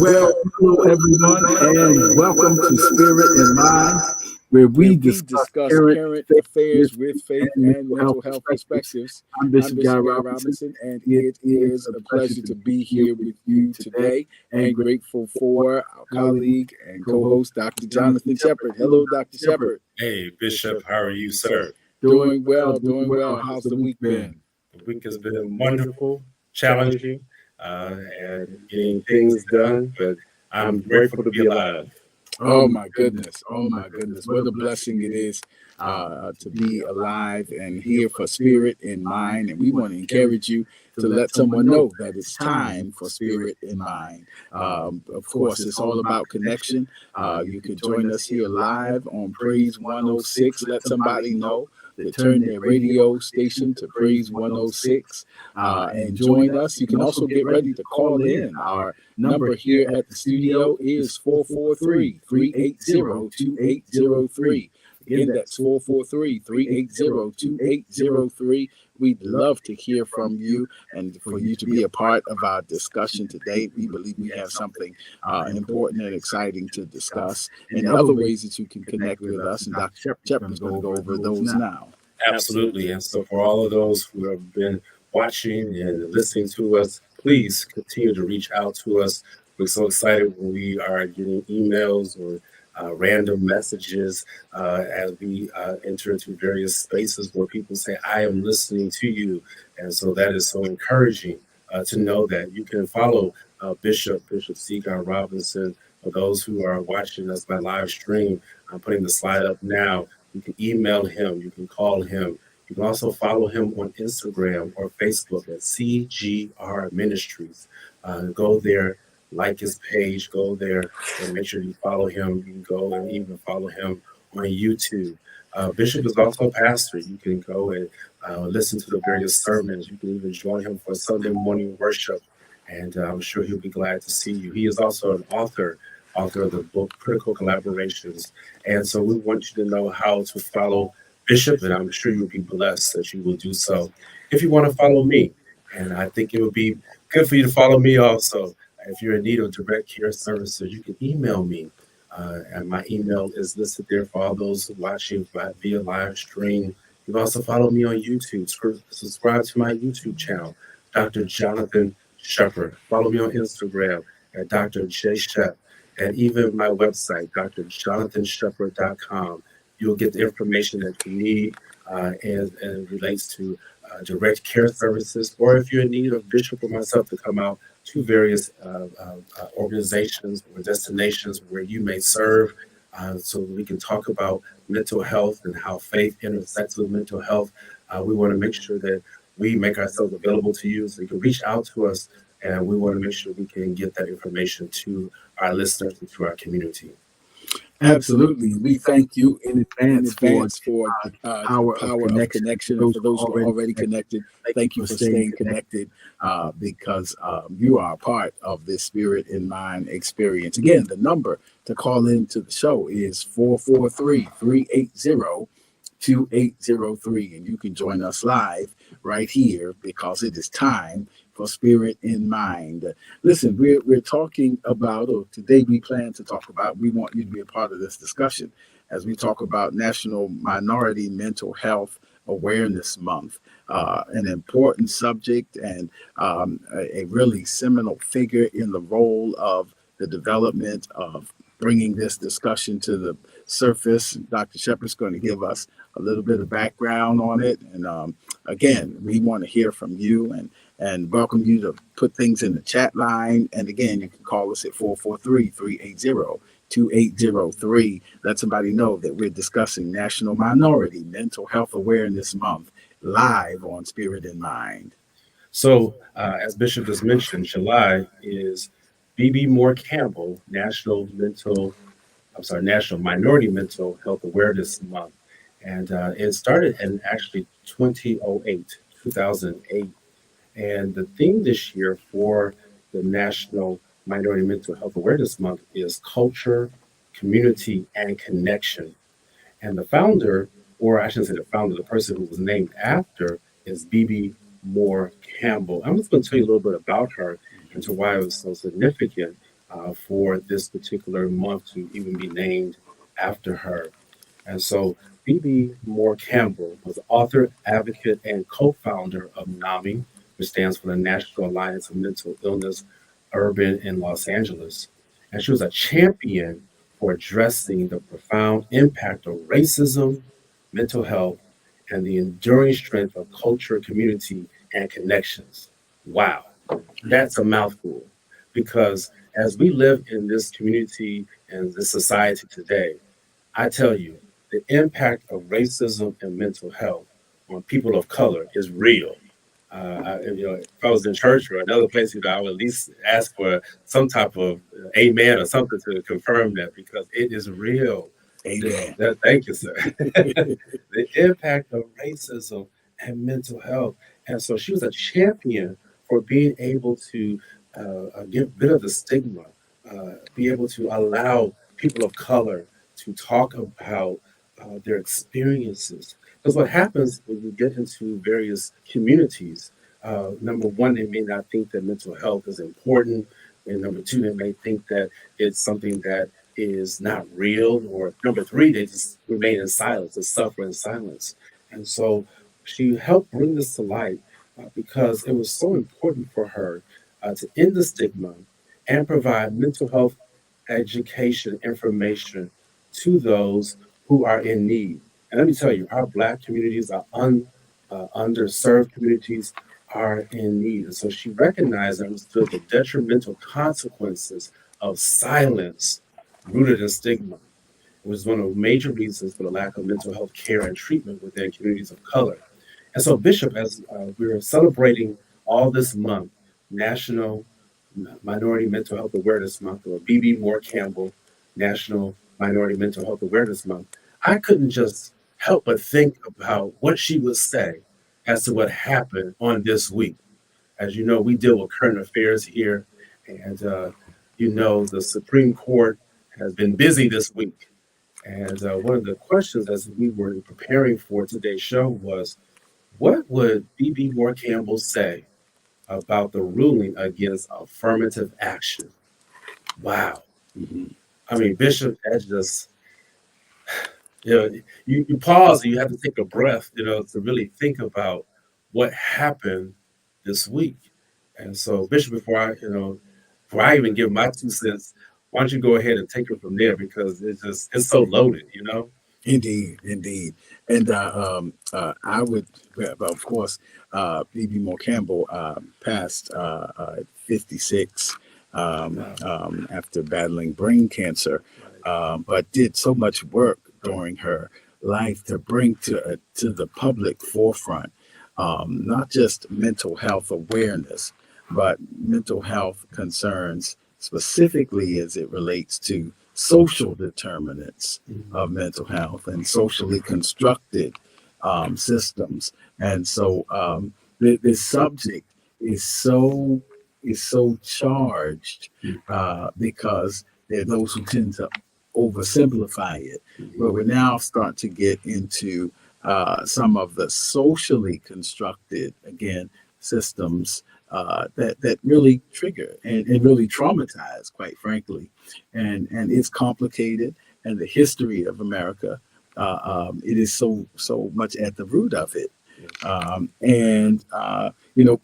Well, hello everyone, and welcome to Spirit and Mind, where where we we discuss discuss current current faith, affairs mystery, with faith and and mental health mental health perspectives. perspectives. I'm I'm Bishop Guy Bishop Guy Robinson. Robinson, and It it is is a a pleasure pleasure to to be be here here with with you you today, today and and grateful grateful for for our our colleague colleague and and co co-host, host, Dr. Jonathan Jonathan Shepard. Shepard. Hello, Hello, Dr. Dr. Shepard. Shepard. Hey, Bishop, how are you, sir? Doing well, Doing doing well. well. How's How's the the week week been? been? The week has been wonderful, challenging, and getting things done, but I'm grateful to be alive. Oh Oh my my goodness! goodness. Oh Oh my my goodness! goodness. What What a a blessing blessing it it is is to to be be alive alive and and here here for for Spirit spirit in in Mind. mind. And And we we want want to to encourage encourage you you to to let let someone someone know know that that it's it's time time for for Spirit spirit in in Mind. mind. Of Of course, course, it's it's all all about about connection. connection. You You can can join join us us here here live live on on Praise Praise 106. 106. Let Let somebody somebody know know to to turn turn their their radio radio station station to to Praise Praise 106 106 and and join join us. us. You You can can also also get get ready ready to to call call in. in. Our Our number number here here at at the the studio studio is is 443 443 380 380 2803. 2803. Again, Again, that's that's 443 443 380 380 2803. 2803. We'd We'd love to love to hear hear from from you you and and for for you you to to be be a a part part of of our our discussion discussion today. today. We We believe believe we we have have something something important and important and exciting to exciting to discuss, discuss, and and other other ways ways that that you you can can connect connect with with us. us. And And Dr. Dr. Shepard's going Shepard's to going to go go over over those those now. now. Absolutely. And so, for all of those who have been watching and listening to us, please continue to reach out to us. We're so excited when we are getting emails or random messages as we enter into various spaces where people say, I am listening to you. And so, that is so encouraging to know that you can follow Bishop C. Guy Robinson. For those who are watching us by live stream, I'm putting the slide up now. You can email him, you can call him. You can also follow him on Instagram or Facebook at CGR Ministries. Go there, like his page, go there and make sure you follow him. You can go and even follow him on YouTube. Bishop is also a pastor. You can go and listen to the various sermons. You can even join him for Sunday morning worship. And I'm sure he'll be glad to see you. He is also an author of the book Critical Collaborations. And so we want you to know how to follow Bishop, and I'm sure you'll be blessed that you will do so. If you want to follow me, and I think it would be good for you to follow me also. If you're in need of direct care services, you can email me. And my email is listed there for all those watching via live stream. You can also follow me on YouTube. Subscribe to my YouTube channel, Dr. Jonathan Shepard. Follow me on Instagram at Dr. J. Shep, and even my website, drjonathanshepard.com. You'll get the information that you need and it relates to direct care services, or if you're in need of Bishop or myself to come out to various organizations or destinations where you may serve, so we can talk about mental health and how faith intersects with mental health. We want to make sure that we make ourselves available to you so you can reach out to us, and we want to make sure we can get that information to our listeners and to our community. Absolutely. We thank you in In advance for advance for the the power of power of connection. For connection. And those for who are those who are already already connected, connected, thank you thank you for for staying staying connected connected. because you are a part of this Spirit in Mind experience. Again, the number to call into the show is 443 380 2803, and you can join us live right here because it is time for Spirit in Mind. Listen, we're talking about, or today we plan to talk about, we want you to be a part of this discussion as we talk about National Minority Mental Health Awareness Month, an important subject and a really seminal figure in the role of the development of bringing this discussion to the surface. Dr. Shepard's going to give us a little bit of background on it. And again, we want to hear from you and welcome you to put things in the chat line. And again, you can call us at 443 380 2803. Let somebody know that we're discussing National Minority Mental Health Awareness Month live on Spirit in Mind. So, as Bishop has mentioned, July is BB Moore Campbell National Minority Mental Health Awareness Month, and it started in actually 2008, and the theme this year for the National Minority Mental Health Awareness Month is culture, community, and connection. And the founder, or I shouldn't say the founder, the person who was named after is BB Moore Campbell. I'm just going to tell you a little bit about her and to why it was so significant. for this particular month to even be named after her. And so Phoebe Moore Campbell was author, advocate, and co-founder of NAMI, which stands for the National Alliance of Mental Illness Urban in Los Angeles. And she was a champion for addressing the profound impact of racism, mental health, and the enduring strength of culture, community, and connections. Wow, that's a mouthful. Because as we live in this community and this society today, I tell you, the impact of racism and mental health on people of color is real. If I was in church or another place, I would at least ask for some type of amen or something to confirm that because it is real. Amen. Thank you, sir. The impact of racism and mental health. And so she was a champion for being able to get rid of the stigma, be able to allow people of color to talk about their experiences. Because what happens when you get into various communities, number one, they may not think that mental health is important. And number two, they may think that it's something that is not real. Or number three, they just remain in silence, they suffer in silence. And so she helped bring this to light because it was so important for her to end the stigma and provide mental health education information to those who are in need. And let me tell you, our Black communities, our underserved communities are in need. And so she recognized and understood the detrimental consequences of silence rooted in stigma. It was one of the major reasons for the lack of mental health care and treatment within communities of color. And so, Bishop, as we're celebrating all this month, National Minority Mental Health Awareness Month, or BB Moore Campbell National Minority Mental Health Awareness Month, I couldn't just help but think about what she would say as to what happened on this week. As you know, we deal with current affairs here, and the Supreme Court has been busy this week. And one of the questions as we were preparing for today's show was, what would B.B. Moore Campbell say about the ruling against affirmative action? Wow. Mhm. I mean, Bishop, that's just, you pause and you have to take a breath, to really think about what happened this week. And so, Bishop, before I even give my 2 cents, why don't you go ahead and take it from there because it's so loaded. Indeed, indeed. And I would, well, of course, B.B. Moore Campbell passed at 56 after battling brain cancer, but did so much work during her life to bring to the public forefront not just mental health awareness, but mental health concerns specifically as it relates to social determinants of mental health and socially constructed systems. And so this subject is so charged because there are those who tend to oversimplify it. But we now start to get into some of the socially constructed, again, systems that really trigger and really traumatize, quite frankly. And it's complicated. And the history of America, it is so much at the root of it.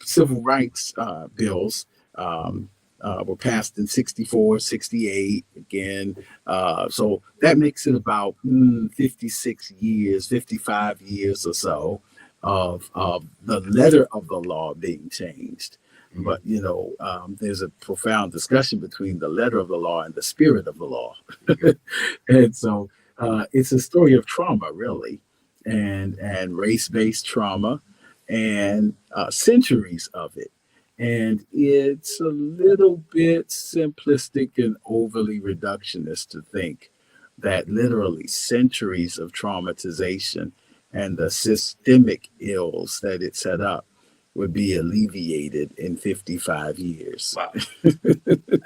Civil rights bills were passed in 64, 68 again. So that makes it about 56 years, 55 years or so of the letter of the law being changed. But, there's a profound discussion between the letter of the law and the spirit of the law. And so it's a story of trauma, really, and race-based trauma and centuries of it. And it's a little bit simplistic and overly reductionist to think that literally centuries of traumatization and the systemic ills that it set up would be alleviated in 55 years. Wow.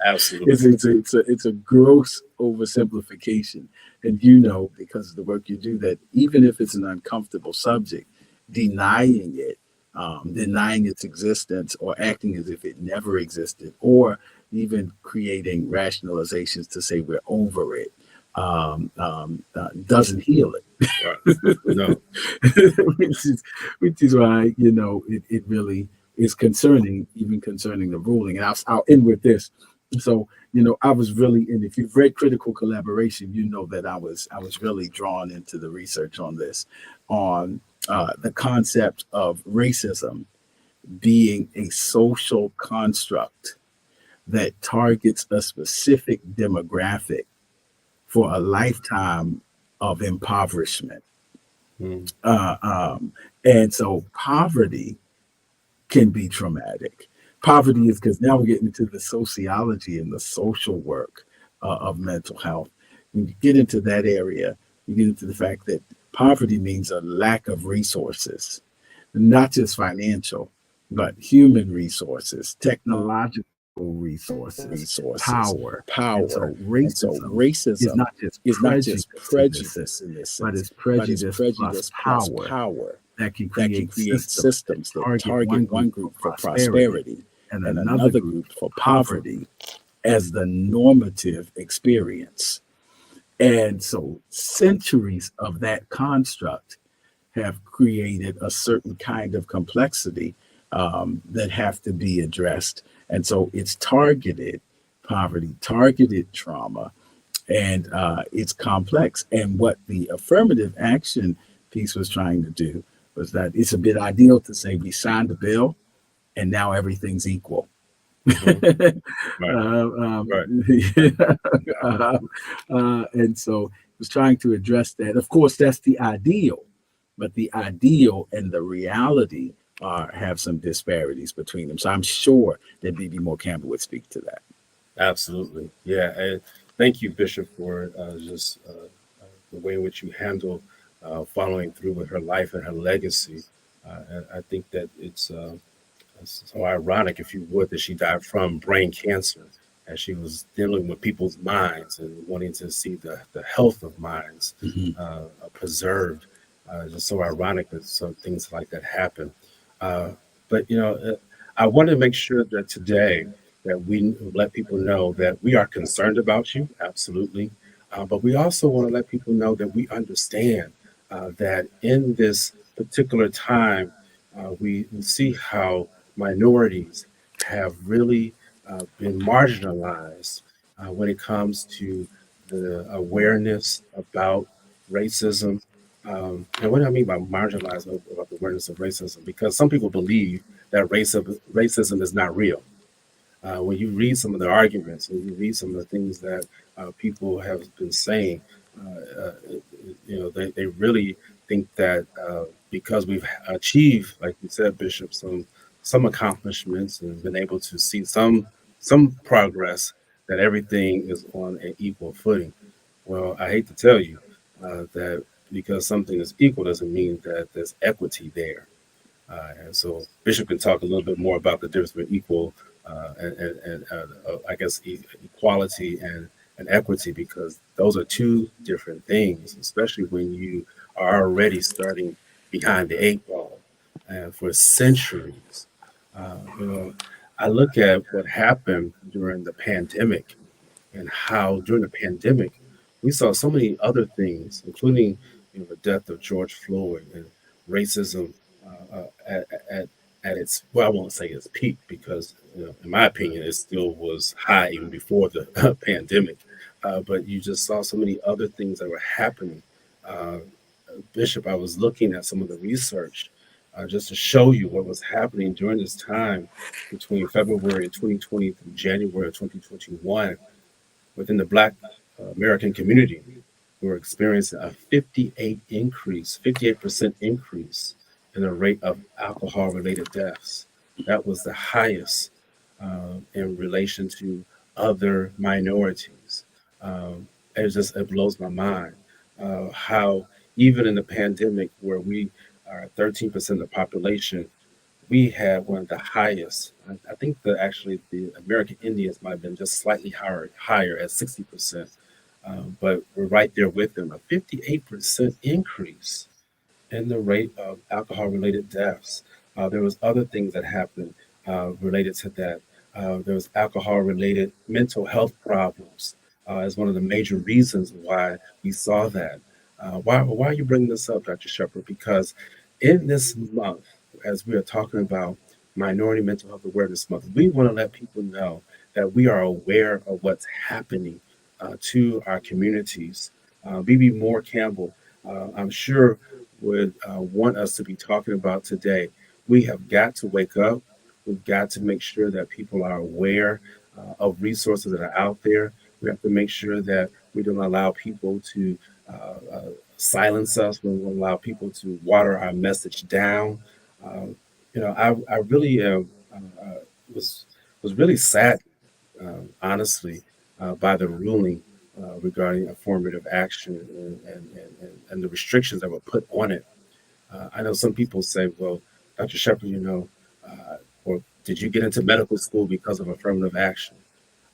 Absolutely. It's a gross oversimplification. And because of the work you do, that even if it's an uncomfortable subject, denying it, denying its existence or acting as if it never existed, or even creating rationalizations to say we're over it, doesn't heal it. Right. No. which is which is why it really is concerning, even concerning the ruling. And I'll end with this. So I was really, and if you've read Critical Collaboration, you know that I was really drawn into the research on this, on the concept of racism being a social construct that targets a specific demographic for a lifetime of impoverishment. Mm. Uh, um, and so poverty can be traumatic. Poverty is, because now we're getting into the sociology and the social work of mental health. When you get into that area, you get into the fact that poverty means a lack of resources, not just financial, but human resources, technological resources, Resources, power. And power. so And so racism is racism not just is not just prejudice in this prejudice sense, in this but sense, it's but it's prejudice plus prejudice plus power power that can that can create create systems that systems that target target one group one for group for prosperity prosperity and and another another group group for for poverty. poverty as the normative experience. And so centuries of that construct have created a certain kind of complexity that have to be addressed. And so it's targeted poverty, targeted trauma, and it's complex. And what the affirmative action piece was trying to do was that it's a bit ideal to say we signed a bill and now everything's equal. Mhm. Right. Right. And so it was trying to address that. Of course, that's the ideal, but the ideal and the reality have some disparities between them. So I'm sure that B.B. Moore Campbell would speak to that. Absolutely. Yeah. And thank you, Bishop, for just the way in which you handle following through with her life and her legacy. And I think that it's so ironic, if you would, that she died from brain cancer as she was dealing with people's minds and wanting to see the health of minds Mhm. preserved. It's just so ironic that some things like that happen. Uh, but I want to make sure that today that we let people know that we are concerned about you, absolutely. But we also want to let people know that we understand that in this particular time, we see how minorities have really been marginalized when it comes to the awareness about racism. And what do I mean by marginalized about the awareness of racism? Because some people believe that racism is not real. When you read some of the arguments, when you read some of the things that people have been saying, they really think that because we've achieved, like you said, Bishop, some accomplishments and been able to see some progress, that everything is on an equal footing. Well, I hate to tell you that because something is equal doesn't mean that there's equity there. And so Bishop can talk a little bit more about the difference between equal and I guess equality and equity, because those are two different things, especially when you are already starting behind the eight ball. And for centuries, you know, I look at what happened during the pandemic and how during the pandemic we saw so many other things, including the death of George Floyd and racism at its, well, I won't say its peak, because in my opinion it still was high even before the pandemic. But you just saw so many other things that were happening. Uh, Bishop, I was looking at some of the research just to show you what was happening during this time between February of 2020 through January of 2021 within the Black American community. We were experiencing a 58% increase in the rate of alcohol-related deaths. That was the highest in relation to other minorities. It blows my mind how even in the pandemic, where we are 13% of the population, we had one of the highest. I think that actually the American Indians might have been just slightly higher at 60%, but we're right there with them. A 58% increase in the rate of alcohol-related deaths. There was other things that happened related to that. There was alcohol-related mental health problems as one of the major reasons why we saw that. Why are you bringing this up, Dr. Shepherd? Because in this month, as we are talking about Minority Mental Health Awareness Month, we want to let people know that we are aware of what's happening to our communities. BB Moore Campbell, I'm sure, would want us to be talking about today. We have got to wake up. We've got to make sure that people are aware of resources that are out there. We have to make sure that we don't allow people to silence us. We don't allow people to water our message down. Uh, I really was really sad, honestly, by the ruling regarding affirmative action and the restrictions that were put on it. I know some people say, well, Dr. Shepherd, or did you get into medical school because of affirmative action?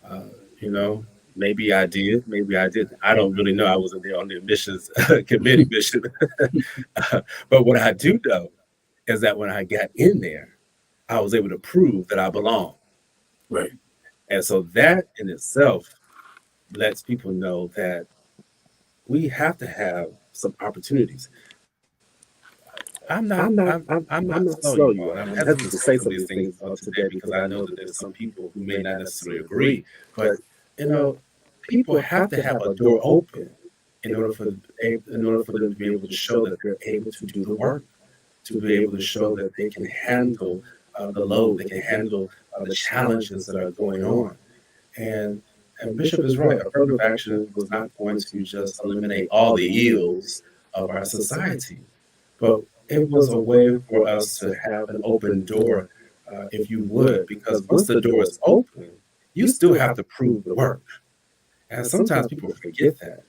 Uh, you know, maybe I did, maybe I didn't. I don't really know. I wasn't there on the admissions committee mission. But what I do know is that when I got in there, I was able to prove that I belong. Right. And so that in itself lets people know that we have to have some opportunities. I'm not slow, you all. I'm hesitant to say some of these things today because I know that there's some people who may not necessarily agree. But you know, people have to have a door open in order for them to be able to show that they're able to do the work, to be able to show that they can handle the load, they can handle the challenges that are going on. And and Bishop is right. Affirmative action was not going to just eliminate all the ills of our society, but it was a way for us to have an open door, if you would, because once the door is open, you still have to prove the work. And sometimes people forget that.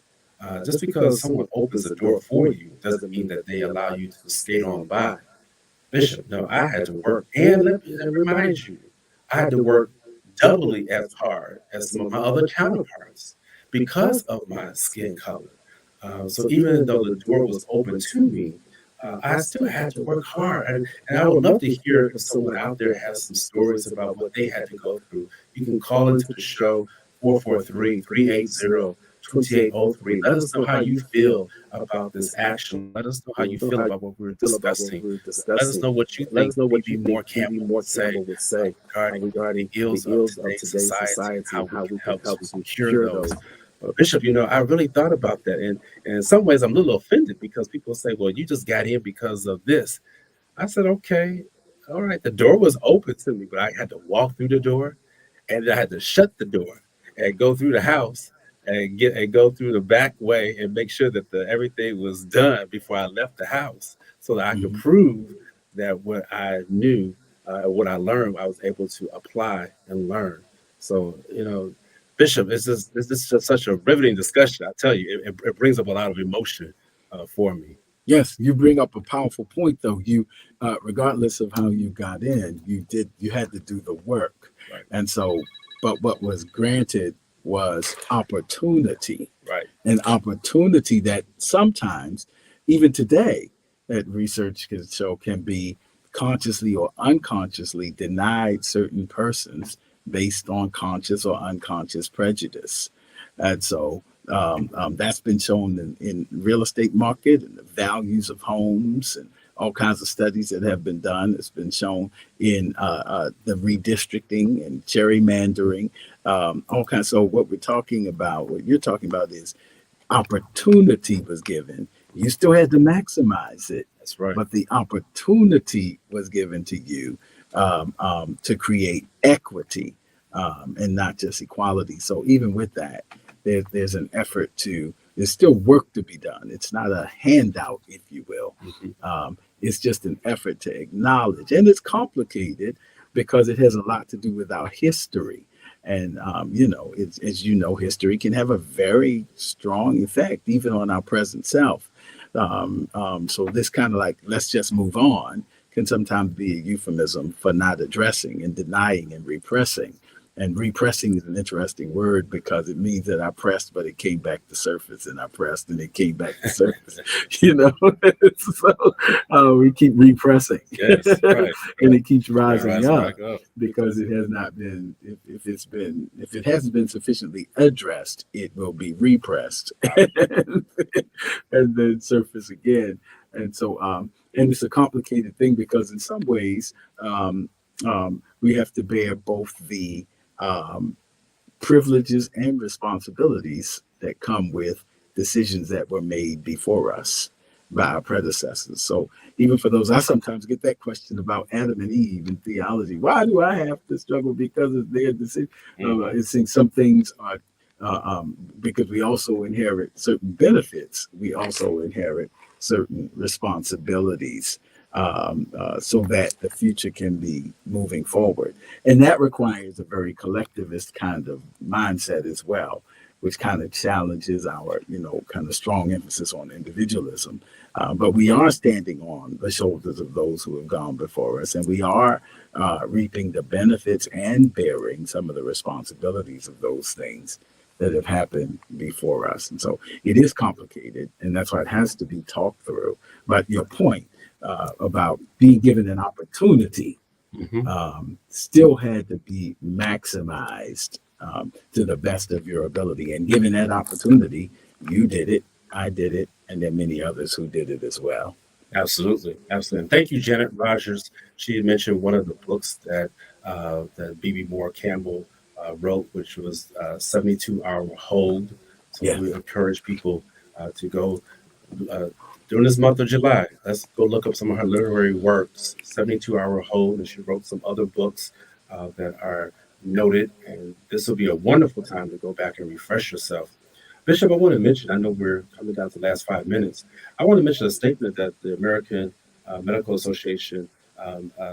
Just because someone opens the door for you doesn't mean that they allow you to skate on by. Bishop, no, I had to work. And let me remind you, I had to work doubly as hard as some of my other counterparts because of my skin color. So even though the door was open to me, I still had to work hard. And I would love to hear if someone out there has some stories about what they had to go through. You can call into the show 443-380-2803. Let us know how you feel about this action. Let us know how you feel about what we're discussing. Let us know what you think maybe more Campbell would say regarding the ills of today's society and how we can help to cure those. But Bishop, I really thought about that. And in some ways, I'm a little offended because people say, well, you just got in because of this. I said, okay, all right. The door was open to me, but I had to walk through the door and then I had to shut the door and go through the house and go through the back way and make sure that everything was done before I left the house so that I could prove that what I knew, what I learned, I was able to apply and learn. So, Bishop, this is just such a riveting discussion. I tell you, it brings up a lot of emotion for me. Yes, you bring up a powerful point, though. You, regardless of how you got in, you had to do the work, Right. and so, but what was granted was opportunity, Right. an opportunity that sometimes, even today, that research can show can be consciously or unconsciously denied certain persons based on conscious or unconscious prejudice, and so that's been shown in real estate market and the values of homes and all kinds of studies that have been done. It's been shown in the redistricting and gerrymandering, all kinds. So what you're talking about is opportunity was given. You still had to maximize it. That's right. But the opportunity was given to you to create equity and not just equality. So even with that, there's an effort there's still work to be done. It's not a handout, if you will. It's just an effort to acknowledge. And it's complicated because it has a lot to do with our history. And, as you know, history can have a very strong effect even on our present self. So this kind of like, let's just move on, can sometimes be a euphemism for not addressing and denying and repressing And repressing is an interesting word because it means that I pressed, but it came back to surface, and I pressed and it came back to surface, you know. So we keep repressing, Yes, right. and it keeps Right, rising rising up back up. because it has not been, if it hasn't been sufficiently addressed, it will be repressed and then surface again. And so, and it's a complicated thing because in some ways, we have to bear both the um, privileges and responsibilities that come with decisions that were made before us by our predecessors. So even for those, I sometimes get that question about Adam and Eve in theology. Why do I have to struggle because of their decision? Mhm. It's in some things are because we also inherit certain benefits. We also inherit certain responsibilities so that the future can be moving forward. And that requires a very collectivist kind of mindset as well, which kind of challenges our, kind of strong emphasis on individualism. But we are standing on the shoulders of those who have gone before us, and we are reaping the benefits and bearing some of the responsibilities of those things that have happened before us. And so it is complicated, and that's why it has to be talked through. But your point about being given an opportunity Mhm. still had to be maximized to the best of your ability. And given that opportunity, you did it, I did it, and there are many others who did it as well. Absolutely, absolutely. And thank you, Janet Rogers. She had mentioned one of the books that B.B. Moore Campbell wrote, which was 72-Hour Hold. So Yeah, we encourage people to go uh, during this month of July. Let's go look up some of her literary works. 72-Hour Hold, and she wrote some other books that are noted. And this will be a wonderful time to go back and refresh yourself. Bishop, I want to mention, I know we're coming down to the last 5 minutes. I want to mention a statement that the American Medical Association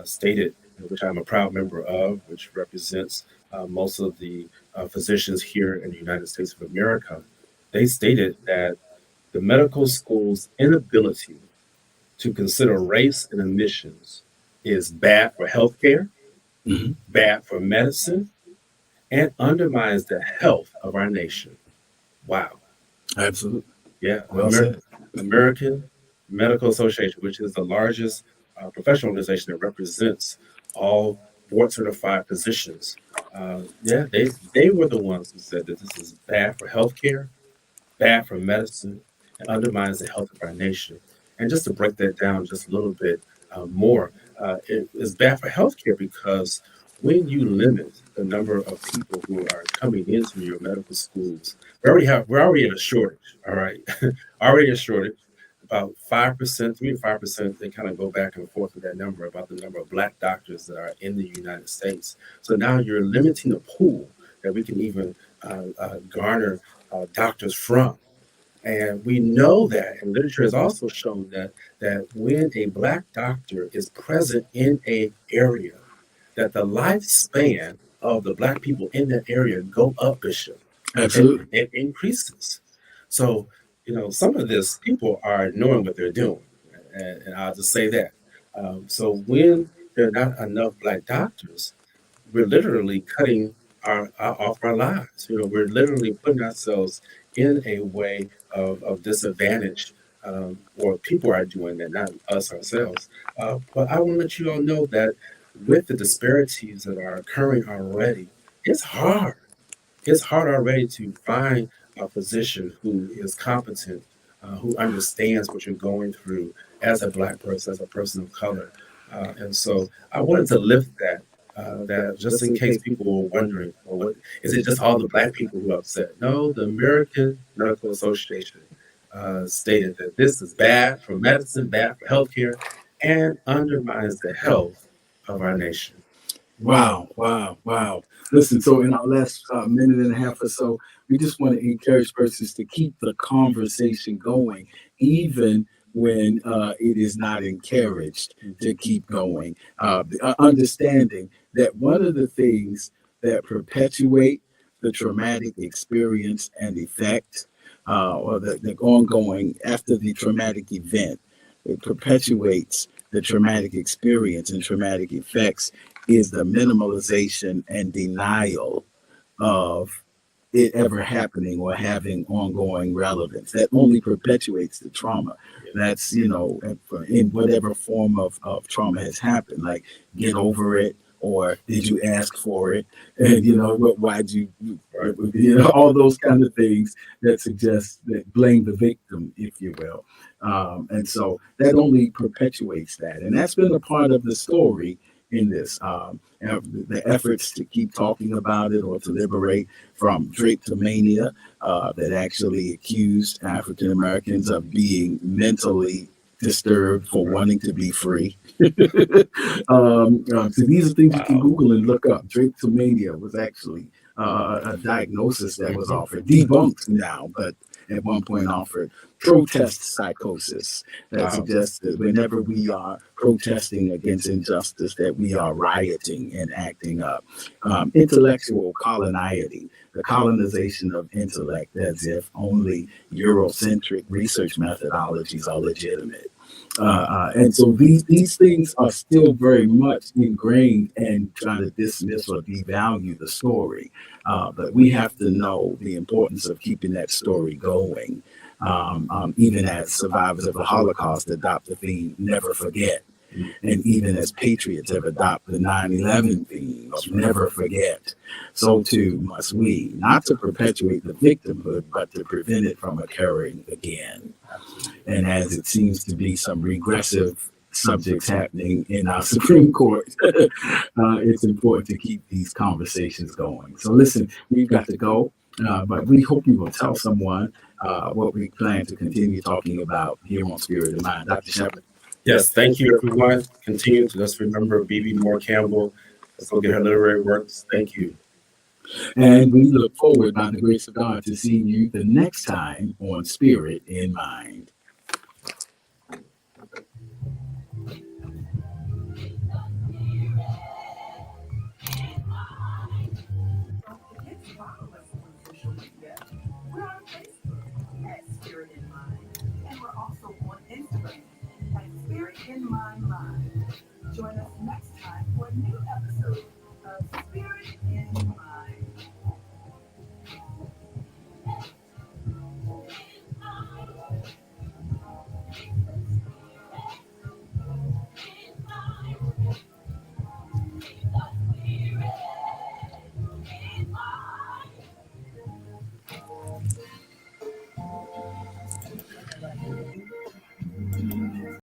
stated, which I'm a proud member of, which represents most of the physicians here in the United States of America. They stated that the medical school's inability to consider race and emissions is bad for healthcare, hmm bad for medicine, and undermines the health of our nation. Wow. absolutely. Yeah, Well said. American Medical Association, which is the largest professional organization that represents all board certified physicians. Yeah, they were the ones who said that this is bad for healthcare, bad for medicine, and undermines the health of our nation. And just to break that down just a little bit more, it is bad for healthcare because when you limit the number of people who are coming into your medical schools, we're already in a shortage. All right, already a shortage. About 5%, 3 to 5%, they kind of go back and forth with that number about the number of Black doctors that are in the United States. So now you're limiting the pool that we can even garner doctors from. And we know that, and literature has also shown that when a Black doctor is present in a area, that the lifespan of the Black people in that area go up, Bishop. Absolutely. It increases. So, some of this people are knowing what they're doing, and I'll just say that. So when there are not enough Black doctors, we're literally cutting off our lives. We're literally putting ourselves in a way of disadvantage, or people are doing that, not us ourselves. But I want to let you all know that with the disparities that are occurring already, it's hard. It's hard already to find a physician who is competent, who understands what you're going through as a Black person, as a person of color. And so I wanted to lift that just in case people were wondering, well, what is it just all the Black people who are upset? No, the American Medical Association stated that this is bad for medicine, bad for healthcare, and undermines the health of our nation. Wow, wow, wow. Listen, so in our last minute and a half or so, we just want to encourage persons to keep the conversation going, even when it is not encouraged to keep going. Understanding that one of the things that perpetuate the traumatic experience and effect, or the ongoing after the traumatic event, it perpetuates the traumatic experience and traumatic effects is the minimalization and denial of it ever happening or having ongoing relevance. That only perpetuates the trauma. That's, in whatever form of trauma has happened, like get over it, or did you ask for it? And, why'd Right. all those kind of things that suggest that blame the victim, if you will. And so that only perpetuates that. And that's been a part of the story in this. The efforts to keep talking about it or to liberate from drapetomania that actually accused African Americans of being mentally disturbed for wanting to be free. So these are things you can Wow. Google and look up. Drapetomania was actually a diagnosis that was offered, debunked now, but at one point offered. Protest psychosis that Wow. suggests that whenever we are protesting against injustice, that we are rioting and acting up. Intellectual coloniality, the colonization of intellect, as if only Eurocentric research methodologies are legitimate. And so these things are still very much ingrained and trying to dismiss or devalue the story. But we have to know the importance of keeping that story going. Even as survivors of the Holocaust adopt the theme, never forget. And even as patriots have adopted the 9/11 theme of never forget, so too must we, not to perpetuate the victimhood, but to prevent it from occurring again. And as it seems to be some regressive subjects happening in our Supreme Court, it's important to keep these conversations going. So listen, we've got to go, but we hope you will tell someone what we plan to continue talking about here on Spirit and Mind. Dr. Shepard. Yes, thank you, everyone. Continue to just remember B.B. Moore Campbell. Let's go get her literary works. Thank you. And we look forward, by the grace of God, to seeing you the next time on Spirit in Mind. Follow us on social media. We're on Facebook at Spirit in Mind, and we're also on Instagram at Spirit in Mind Live. Join us next time for a new